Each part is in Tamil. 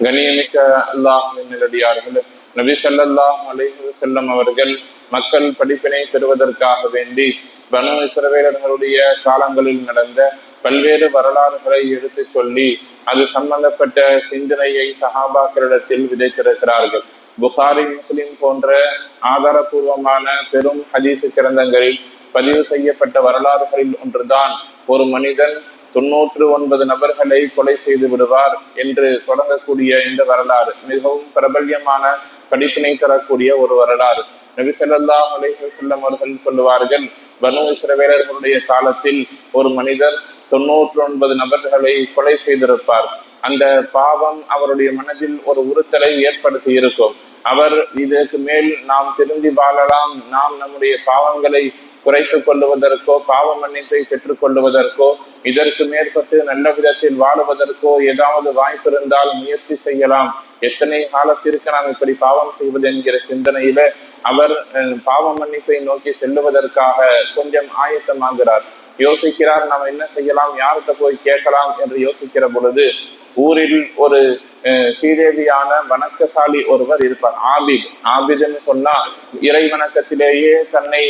கண்ணியமிக்க அல்லாஹ்வின் நல்லடியார்களே, நபி ஸல்லல்லாஹு அலைஹி வஸல்லம் அவர்கள் மக்கள் படிப்பினை பெறுவதற்காக வேண்டி பனு இஸ்ரவேலர்களுடைய காலங்களில் நடந்த பல்வேறு வரலாறுகளை எடுத்து சொல்லி அது சம்பந்தப்பட்ட சிந்தனையை சஹாபாக்களிடத்தில் விதைத்திருக்கிறார்கள். புகாரி, முஸ்லிம் போன்ற ஆதாரபூர்வமான பெரும் ஹதீஸ் கிரந்தங்களில் பதிவு செய்யப்பட்ட வரலாறுகளில் ஒன்றுதான் ஒரு மனிதன் 99 நபர்களை கொலை செய்து விடுவார் என்று தொடங்கக்கூடிய இந்த வரலாறு மிகவும் பிரபல்யமான படிப்பினை தரக்கூடிய ஒரு வரலாறு. நபி ஸல்லல்லாஹு அலைஹி வஸல்லம் அவர்கள் சொல்லுவார்கள், பனு இஸ்ரவேலர்களுடைய காலத்தில் ஒரு மனிதர் 99 நபர்களை கொலை செய்திருப்பார். அந்த பாவம் அவருடைய மனதில் ஒரு உறுத்தலை ஏற்படுத்தி இருக்கும். அவர் இதற்கு மேல் நாம் திருந்தி வாழலாம், நாம் நம்முடைய பாவங்களை குறைத்துக் கொள்ளுவதற்கோ பாவ மன்னிப்பை பெற்றுக் கொள்ளுவதற்கோ இதற்கு மேற்பட்டு நல்ல விதத்தில் வாழுவதற்கோ ஏதாவது வாய்ப்பு இருந்தால் முயற்சி செய்யலாம். எத்தனை காலத்திற்கு நாம் இப்படி பாவம் செய்வது என்கிற சிந்தனையில அவர் பாவ மன்னிப்பை நோக்கி செல்லுவதற்காக கொஞ்சம் ஆயத்தமாகிறார். யோசிக்கிறார், நாம் என்ன செய்யலாம், யார்கிட்ட போய் கேட்கலாம் என்று யோசிக்கிற பொழுது ஊரில் ஒரு சீதேவியான வணக்கசாலி ஒருவர் இருப்பார். ஆபிதுன்னு சொன்னா இறை வணக்கத்திலேயே தன்னை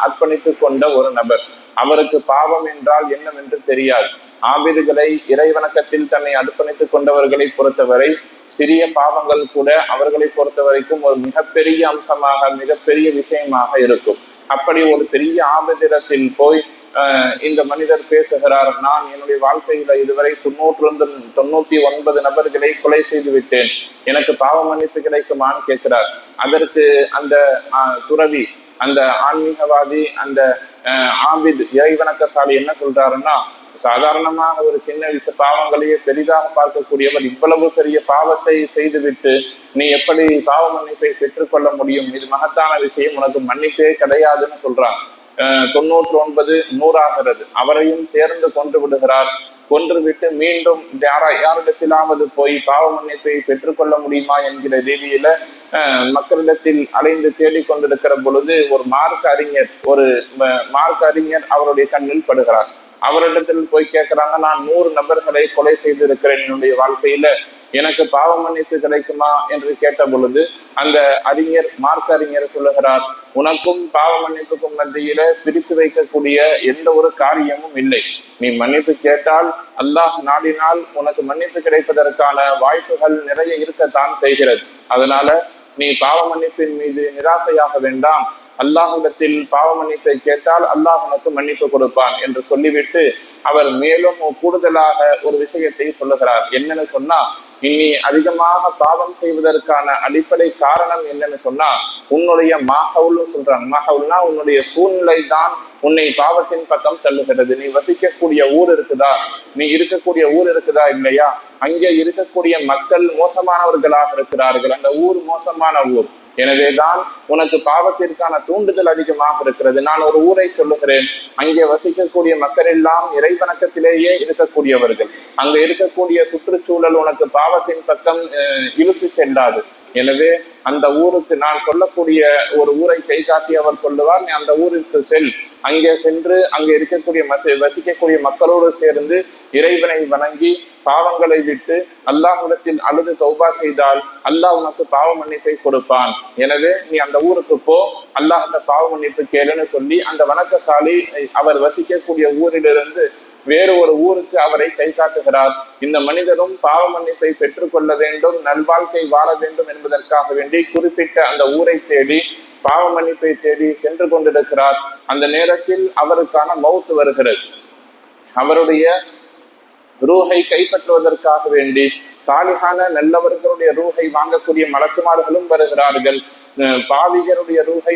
அர்ப்பணித்துக் கொண்ட ஒரு நபர். அவருக்கு பாவம் என்றால் என்னவென்று தெரியாது. ஆபிதுகளை இறை வணக்கத்தில் தன்னை அர்ப்பணித்துக் கொண்டவர்களை பொறுத்தவரை சிறிய பாவங்கள் கூட அவர்களை பொறுத்த வரைக்கும் ஒரு மிகப்பெரிய அம்சமாக மிகப்பெரிய விஷயமாக இருக்கும். அப்படி ஒரு பெரிய ஆபிதிடத்தில் போய் இந்த மனிதர் பேசுகிறார், நான் என்னுடைய வாழ்க்கையில இதுவரை 99 நபர்களை கொலை செய்து விட்டேன், எனக்கு பாவ மன்னிப்பு கிடைக்குமான்னு கேட்கிறார். அதற்கு அந்த துறவி, அந்த ஆன்மீகவாதி, அந்த ஆபித் இறைவணக்கசாலி என்ன சொல்றாருன்னா, சாதாரணமாக ஒரு சின்ன பாவங்களையே பெரிதாக பார்க்கக்கூடியவர் இவ்வளவு பெரிய பாவத்தை செய்துவிட்டு நீ எப்படி பாவ மன்னிப்பை பெற்றுக்கொள்ள முடியும், இது மகத்தான விஷயம், உனக்கு மன்னிப்பே கிடையாதுன்னு சொல்றான். 99 100 அவரையும் சேர்ந்து கொன்று விடுகிறார். கொன்றுவிட்டு மீண்டும் யாரிடத்திலாவது போய் பாவ மன்னிப்பை பெற்றுக்கொள்ள முடியுமா என்கிற ரீதியில மக்களிடத்தில் அலைந்து தேடிக்கொண்டிருக்கிற பொழுது ஒரு மார்க்க அறிஞர் அவருடைய கண்ணில் படுகிறார். அவரிடத்தில் போய் கேட்கிறாங்க, நான் 100 நபர்களை கொலை செய்திருக்கிறேன் என்னுடைய வாழ்க்கையில, எனக்கு பாவ மன்னிப்பு கிடைக்குமா என்று கேட்ட பொழுது அந்த மார்க்க அறிஞர் சொல்லுகிறார், உனக்கும் பாவ மன்னிப்புக்கும் மத்தியில பிரித்து வைக்கக்கூடிய எந்த ஒரு காரியமும் இல்லை. நீ மன்னிப்பு கேட்டால் அல்லாஹ் நாடினால் உனக்கு மன்னிப்பு கிடைப்பதற்கான வாய்ப்புகள் நிறைய இருக்கத்தான் செய்கிறது. அதனால நீ பாவ மன்னிப்பின் மீது நிராசையாக வேண்டாம், அல்லாஹ்விடத்தில் பாவ மன்னிப்பை கேட்டால் அல்லாஹ் உனக்கு மன்னிப்பு கொடுப்பான் என்று சொல்லிவிட்டு அவர் மேலும் கூடுதலாக ஒரு விஷயத்தை சொல்லுகிறார். என்னன்னு சொன்னா, இனி அதிகமாக பாவம் செய்வதற்கான அடிப்படை காரணம் என்னன்னு சொன்னா, உன்னுடைய மாஹவுல்னு சொல்றாங்க. மாஹவுல்னா உன்னுடைய சூழ்நிலை தான் உன்னை பாவத்தின் பக்கம் தள்ளுகிறது. நீ வசிக்கக்கூடிய ஊர் இருக்குதா, நீ இருக்கக்கூடிய ஊர் இருக்குதா இல்லையா, அங்கே இருக்கக்கூடிய மக்கள் மோசமானவர்களாக இருக்கிறார்கள், அந்த ஊர் மோசமான ஊர், எனவேதான் உனக்கு பாவத்திற்கான தூண்டுதல் அதிகமாக இருக்கிறது. நான் ஒரு ஊரை சொல்லுகிறேன், அங்கே வசிக்கக்கூடிய மக்கள் எல்லாம் இறைவணக்கத்திலேயே இருக்கக்கூடியவர்கள், அங்க இருக்கக்கூடிய சுற்றுச்சூழல் உனக்கு பாவத்தின் பக்கம் இழுத்து செல்லாது. எனவே அந்த ஊருக்கு நான் சொல்லக்கூடிய ஒரு ஊரை கை காட்டி அவர் சொல்லுவார், நீ அந்த ஊருக்கு செல், அங்கே சென்று அங்கே இருக்கக்கூடிய வசிக்கக்கூடிய மக்களோடு சேர்ந்து இறைவனை வணங்கி பாவங்களை விட்டு அல்லாஹ்விடத்தில் அழுது தௌபா செய்தால் அல்லாஹ் உனக்கு பாவ மன்னிப்பை கொடுப்பான். எனவே நீ அந்த ஊருக்கு போ, அல்லாஹ்கிட்ட பாவ மன்னிப்பு கேளுன்னு சொல்லி அந்த வணக்கசாலி அவர் வசிக்கக்கூடிய ஊரிலிருந்து வேறு ஒரு ஊருக்கு அவரை கை காட்டுகிறார். இந்த மனிதரும் பாவ மன்னிப்பை பெற்றுக்கொள்ள வேண்டும், நல்வாழ்க்கை வாழ வேண்டும் என்பதற்காக வேண்டி குறிப்பிட்ட அந்த ஊரை தேடி பாவ மன்னிப்பை தேடி சென்று கொண்டிருக்கிறார். அந்த நேரத்தில் அவருக்கான மௌத் வருகிறது. அவருடைய ரூஹை கைப்பற்றுவதற்காக வேண்டி சாலிஹான நல்லவர்களுடைய ரூஹை வாங்கக்கூடிய மலக்குமார்களும் வருகிறார்கள், பாவிகருடைய ரூஹை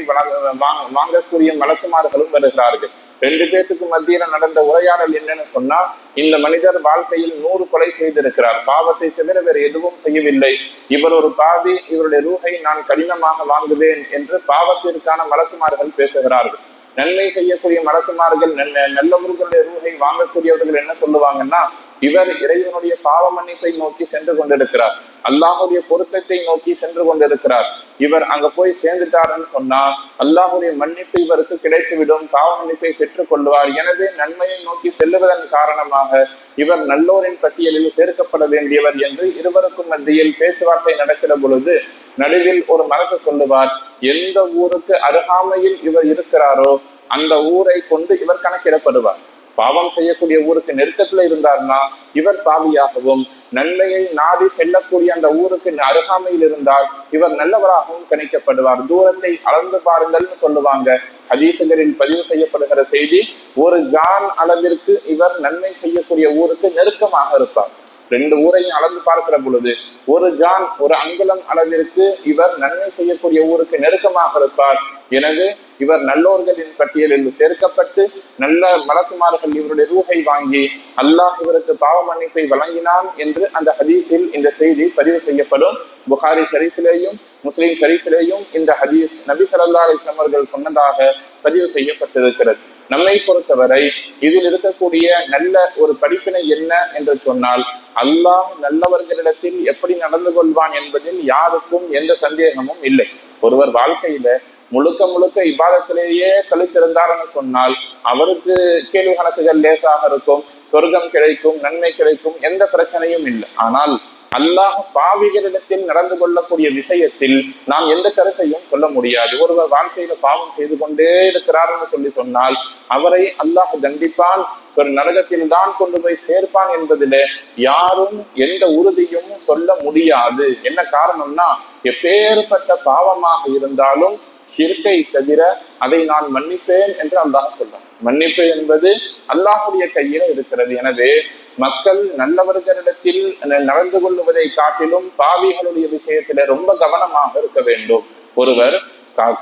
வாங்கக்கூடிய மலக்குமார்களும் வருகிறார்கள். 2 பேத்துக்கு மத்தியில நடந்த உரையாடல் என்னன்னு சொன்னா, இந்த மனிதர் வாழ்க்கையில் 100 கொலை செய்திருக்கிறார், பாவத்தை தவிர வேறு எதுவும் செய்யவில்லை, இவர் ஒரு பாவி, இவருடைய ரூஹை நான் கடினமாக வாங்குவேன் என்று பாவத்திற்கான மலக்குமார்கள் பேசுகிறார்கள். நன்மை செய்யக்கூடிய மலக்குமார்கள் நல்லவர்களுடைய ரூஹை வாங்கக்கூடியவர்கள் என்ன சொல்லுவாங்கன்னா, இவர் இறைவனுடைய பாவ மன்னிப்பை நோக்கி சென்று கொண்டிருக்கிறார், அல்லாஹுடைய பொருத்தத்தை நோக்கி சென்று கொண்டிருக்கிறார். இவர் அங்க போய் சேர்ந்துட்டாருன்னு சொன்னா அல்லாஹுடைய மன்னிப்பு இவருக்கு கிடைத்துவிடும், பாவ மன்னிப்பை பெற்றுக் கொள்வார். எனவே நன்மையை நோக்கி செல்லுவதன் காரணமாக இவர் நல்லோரின் பட்டியலில் சேர்க்கப்பட வேண்டியவர் என்று இருவருக்கும் மத்தியில் பேச்சுவார்த்தை நடக்கிற பொழுது நடுவில் ஒரு மலக்கு சொல்லுவார், எந்த ஊருக்கு அருகாமையில் இவர் இருக்கிறாரோ அந்த ஊரை கொண்டு இவர் கணக்கிடப்படுவார். பாவம் செய்யக்கூடிய ஊருக்கு நெருக்கத்துல இருந்தார்னா இவர் பாவியாகவும், நன்மையை நாடி செல்லக்கூடிய அந்த ஊருக்கு அருகாமையில் இருந்தால் இவர் நல்லவராகவும் கணிக்கப்படுவார். தூரத்தை அளந்து பாருங்கள்னு சொல்லுவாங்க. ஹதீசுகளில் பதிவு செய்யப்படுகிற செய்தி, ஒரு ஜான் அளவிற்கு இவர் நன்மை செய்யக்கூடிய ஊருக்கு நெருக்கமாக இருப்பார். 2 ஊரையும் அளந்து பார்க்கிற பொழுது ஒரு ஜான், ஒரு அங்குலம் அளவிற்கு இவர் நன்மை செய்யக்கூடிய ஊருக்கு நெருக்கமாக இருப்பார். எனவே இவர் நல்லோர்களின் பட்டியலில் சேர்க்கப்பட்டு நல்ல மலக்குமார்கள் இவருடைய ரூஹை வாங்கி அல்லாஹ் இவருக்கு பாவ மன்னிப்பை வழங்கினான் என்று அந்த ஹதீஸில் இந்த செய்தி பதிவு செய்யப்படும். புகாரி ஷரீஃபிலேயும் முஸ்லிம் ஷரீஃபிலேயும் இந்த ஹதீஸ் நபி ஸல்லல்லாஹு அலைஹி வஸல்லம் அவர்கள் சொன்னதாக பதிவு செய்யப்பட்டிருக்கிறது. நம்மை பொறுத்தவரை இதில் இருக்கக்கூடிய நல்ல ஒரு படிப்பினை என்ன என்று சொன்னால், அல்லாஹ் நல்லவர்களிடத்தில் எப்படி நடந்து கொள்வான் என்பதில் யாருக்கும் எந்த சந்தேகமும் இல்லை. ஒருவர் வாழ்க்கையில முழுக்க முழுக்க இபாதத்திலேயே கழித்திருந்தார்னு சொன்னால் அவருக்கு கேள்வி கணக்குகள் லேசாக இருக்கும், சொர்க்கம் கிடைக்கும், நன்மை கிடைக்கும், எந்த பிரச்சனையும் இல்லை. ஆனால் அல்லாஹ் பாவிகளிடத்தில் நடந்து கொள்ளக்கூடிய விஷயத்தில் நாம் எந்த கருத்தையும் சொல்ல முடியாது. ஒருவர் வாழ்க்கையில பாவம் செய்து கொண்டே இருக்கிறார்னு சொன்னால் அவரை அல்லாஹ் தண்டிப்பான், ஒரு நரகத்தில் தான் கொண்டு போய் சேர்ப்பான் என்பதிலே யாரும் எந்த உறுதியும் சொல்ல முடியாது. என்ன காரணம்னா, எப்பேற்பட்ட பாவமாக இருந்தாலும் ஷிர்கை தவிர அதை நான் மன்னிப்பேன் என்று அல்லாஹ் சொல்றான். மன்னிப்பு என்பது அல்லாஹுடைய கையில இருக்கிறது. எனவே மக்கள் நல்லவர்களிடத்தில் நடந்து கொள்வதை காட்டிலும் பாவிகளுடைய விஷயத்தில ரொம்ப கவனமாக இருக்க வேண்டும். ஒருவர்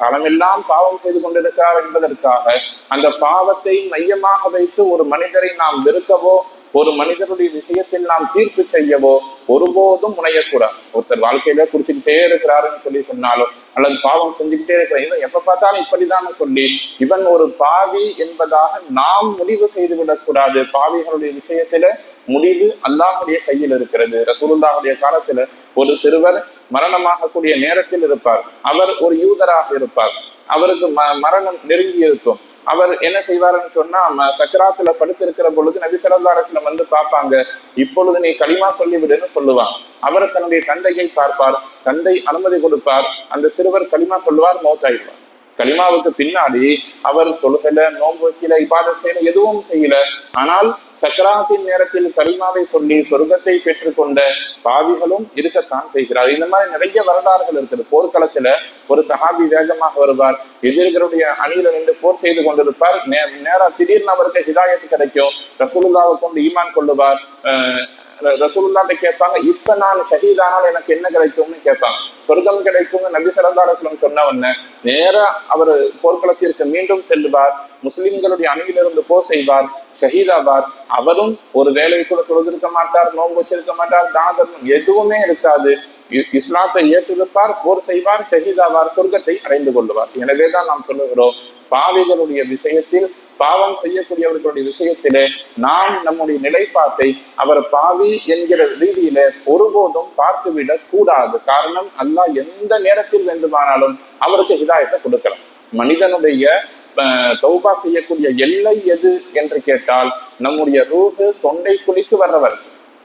காலமெல்லாம் பாவம் செய்து கொண்டிருக்கிறார் என்பதற்காக அந்த பாவத்தை மையமாக வைத்து ஒரு மனிதரை நாம் வெறுக்கவோ, ஒரு மனிதனுடைய விஷயத்தில் நாம் தீர்ப்பு செய்யவோ ஒருபோதும் முனையக்கூடாது. ஒருத்தர் வாழ்க்கையில குடிச்சுக்கிட்டே இருக்கிறாருன்னு சொன்னாலும், அல்லது பாவம் செஞ்சுக்கிட்டே இருக்கிற இவன் எப்ப பார்த்தாலும் இப்படிதான் சொல்லி இவன் ஒரு பாவி என்பதாக நாம் முடிவு செய்து விடக்கூடாது. பாவிகளுடைய விஷயத்துல முடிவு அல்லாஹுடைய கையில் இருக்கிறது. ரசூலுல்லாஹுடைய காலத்துல ஒரு சிறுவர் மரணமாகக்கூடிய நேரத்தில் இருப்பார். அவர் ஒரு யூதராக இருப்பார். அவருக்கு மரணம் நெருங்கி இருக்கும். அவர் என்ன செய்வாருன்னு சொன்னா, சக்கராத்துல படுத்திருக்கிற பொழுது நபி ஸல்லல்லாஹு அலைஹி வஸல்லம் வந்து பார்ப்பாங்க. இப்பொழுது நீ களிமா சொல்லிவிடுன்னு சொல்லுவாங்க. அவர் தன்னுடைய தந்தையை பார்ப்பார், தந்தை அனுமதி கொடுப்பார். அந்த சிறுவர் களிமா சொல்லுவார், மௌத்தாயிடுவார். களிமாவுக்கு பின்னாடி அவர் தொழுகல, நோன்பு வைக்கல, இபாதத் செய்யல, எதுவும் செய்யல. ஆனால் சக்கராத்தின் நேரத்தில் களிமாவை சொல்லி சொர்க்கத்தை பெற்றுக்கொண்ட பாவிகளும் இருக்கத்தான் செய்கிறார். இந்த மாதிரி நிறைய வரலாறுகள் இருக்குது. போர்க்களத்துல ஒரு சஹாபி வேகமாக வருவார், எதிரிகளுடைய அணியில நின்று போர் செய்து கொண்டிருப்பார். நேரா திடீர்னு அவருக்கு ஹிதாயத்து கிடைக்கும், ரசூலுல்லாஹ்வை கொண்டு ஈமான் கொள்ளுவார். ரசூலுல்லாஹ்ட்ட கேட்பாங்க, இப்ப நான் ஷஹீதானால் எனக்கு என்ன கிடைக்கும்னு கேட்பாங்க. சொர்க்கம் கிடைக்கும் நபி ஸல்லல்லாஹு அலைஹி வஸல்லம் சொன்ன உடனே நேரா அவர் போர்க்களத்திற்கு மீண்டும் செல்லுவார், முஸ்லிம்களுடைய அணியிலிருந்து போர் செய்வார், ஷஹீதாவார். அவரும் ஒரு வேலை கூட தொழுதிருக்க மாட்டார், நோன்பு வச்சிருக்க மாட்டார், தானம் எதுவுமே இருக்காது. இஸ்லாத்தை ஏற்றிருப்பார், போர் செய்வார், ஷஹீதாவார், சொர்க்கத்தை அடைந்து கொள்ளுவார். எனவேதான் நாம் சொல்லுகிறோம், பாவிகளுடைய விஷயத்தில், பாவம் செய்யக்கூடியவர்களுடைய விஷயத்திலே நாம் நம்முடைய நிலைப்பாட்டை அவர் பாவி என்கிற ரீதியில ஒருபோதும் பார்த்துவிடக் கூடாது. காரணம், அல்லாஹ் எந்த நேரத்தில் வேண்டுமானாலும் அவருக்கு ஹிதாயத்தை கொடுக்கலாம். மனிதனுடைய தௌபா செய்யக்கூடிய எல்லை எது என்று கேட்டால், நம்முடைய ரூஹு தொண்டை குழிக்கு வர்றவர்,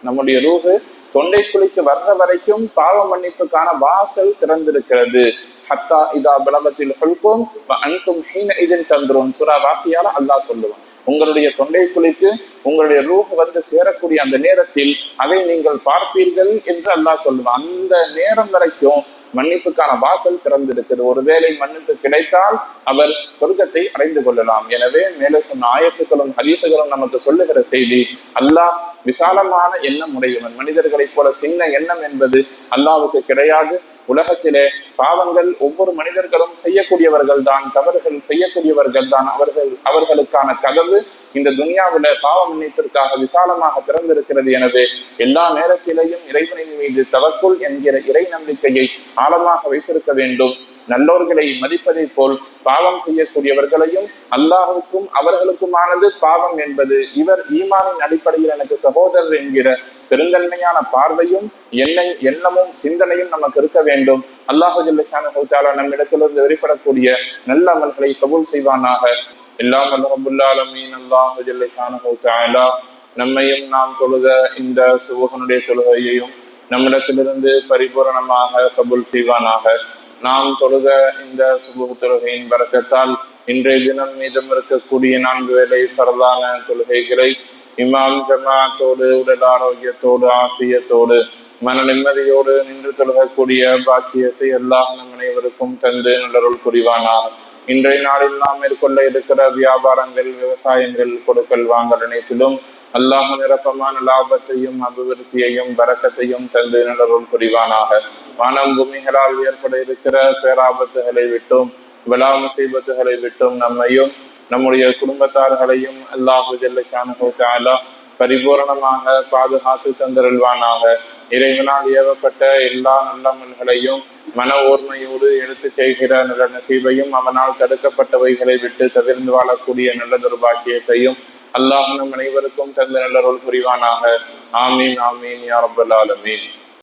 நம்முடைய ரூஹு தொண்டை குழிக்கு வர்ற வரைக்கும் பாவ மன்னிப்புக்கான வாசல் திறந்திருக்கிறது. ஹத்தா இதா பலகத்தில் ஹுல்கும் அன்தும் ஹீன இதின் தந்துரும் சூரா வாக்கியால அல்லாஹ் சொல்லுவான். உங்களுடைய தொண்டை குழிக்கு உங்களுடைய ரூஹ் வந்து சேரக்கூடிய அந்த நேரத்தில் அதை நீங்கள் பார்ப்பீர்கள் என்று அல்லாஹ் சொல்லுவான். அந்த நேரம் வரைக்கும் மன்னிப்புக்கான வாசல் திறந்திருக்கிறது. ஒருவேளை மன்னிப்பு கிடைத்தால் அவர் சொர்க்கத்தை அடைந்து கொள்ளலாம். எனவே மேலே சொன்ன ஆயத்துக்களும் ஹதீசுகளும் நமக்கு சொல்லுகிற செய்தி, அல்லாஹ் விசாலமான எண்ணம் உடையவன். மனிதர்களைப் போல சின்ன எண்ணம் என்பது அல்லாஹ்வுக்கு கிடையாது. உலகத்திலே பாவங்கள் ஒவ்வொரு மனிதர்களும் செய்யக்கூடியவர்கள் தான், தவறுகள் செய்யக்கூடியவர்கள் தான். அவர்களுக்கான கதவு இந்த துனியாவில பாவ மன்னிப்பிற்காக விசாலமாக திறந்திருக்கிறது. எனவே எல்லா நேரத்திலேயும் இறைவனின் மீது தவக்குல் என்கிற இறை நம்பிக்கையை ஆழமாக வைத்திருக்க வேண்டும். நல்லோர்களை மதிப்பதை போல் பாவம் செய்யக்கூடியவர்களையும் அல்லாஹுக்கும் அவர்களுக்குமானது பாவம் என்பது இவர் ஈமானின் அடிப்படையில் எனக்கு சகோதரர் என்கிற பெருந்தன்மையான பார்வையும் எண்ணமும் சிந்தனையும் நமக்கு இருக்க வேண்டும். அல்லாஹு ஜல்ல ஷானஹு தஆலா நம்மிடத்திலிருந்து வெளிப்படக்கூடிய நல்ல அமல்களை கபூல் செய்வானாக. எல்லாம் ரப்புல் ஆலமீன் அல்லாஹு ஜல்ல ஷானஹு தஆலா நம்மையும் நாம் தொழுத இந்த சுபஹனுடைய தொழுகையையும் நம்மிடத்திலிருந்து பரிபூரணமாக கபூல் செய்வானாக. நாம் தொழுத இந்த சுபஹ் தொழுகையின் பரக்கத்தால் இன்றைய தினம் மீதம் இருக்கக்கூடிய 4 வேளை பரதான தொழுகைகளை இமாம் ஜமாத்தோடு உடல் ஆரோக்கியத்தோடு ஆசியத்தோடு மன நிம்மதியோடு நின்று தொழுகக்கூடிய பாக்கியத்தை எல்லாம் நம் அனைவருக்கும் தந்து நல்லருள் புரிவானாக. இன்றைய நாளில் நாம் மேற்கொள்ள இருக்கிற வியாபாரங்கள், விவசாயங்கள், கொடுக்கல் வாங்கல் அனைத்திலும் அல்லாஹ் நிரப்பமான லாபத்தையும் அபிவிருத்தியையும் பரக்கத்தையும் தந்து நல்லருள் புரிவானாக. வானம் பூமிகளால் ஏற்பட இருக்கிற பேராபத்துகளை விட்டும் பலா முசீபத்துகளை விட்டும் நம்மையும் நம்முடைய குடும்பத்தார்களையும் அல்லாஹு ஜல்ல ஷானஹு தஆலா பரிபூரணமாக பாதுகாத்து தந்தருள்வானாக. இறைவனால் ஏவப்பட்ட எல்லா நல்லமல்களையும் மன ஓர்மையோடு எடுத்து செய்கிற நல்ல நசீபையும் அவனால் தடுக்கப்பட்டவைகளை விட்டு தவிர்ந்து வாழக்கூடிய நல்லதொரு பாக்கியத்தையும் அல்லாஹ் நம் அனைவருக்கும் தந்த நல்லருள் புரிவானாக. ஆமீன் ஆமீன் யா ரப்பல் ஆலமீன்.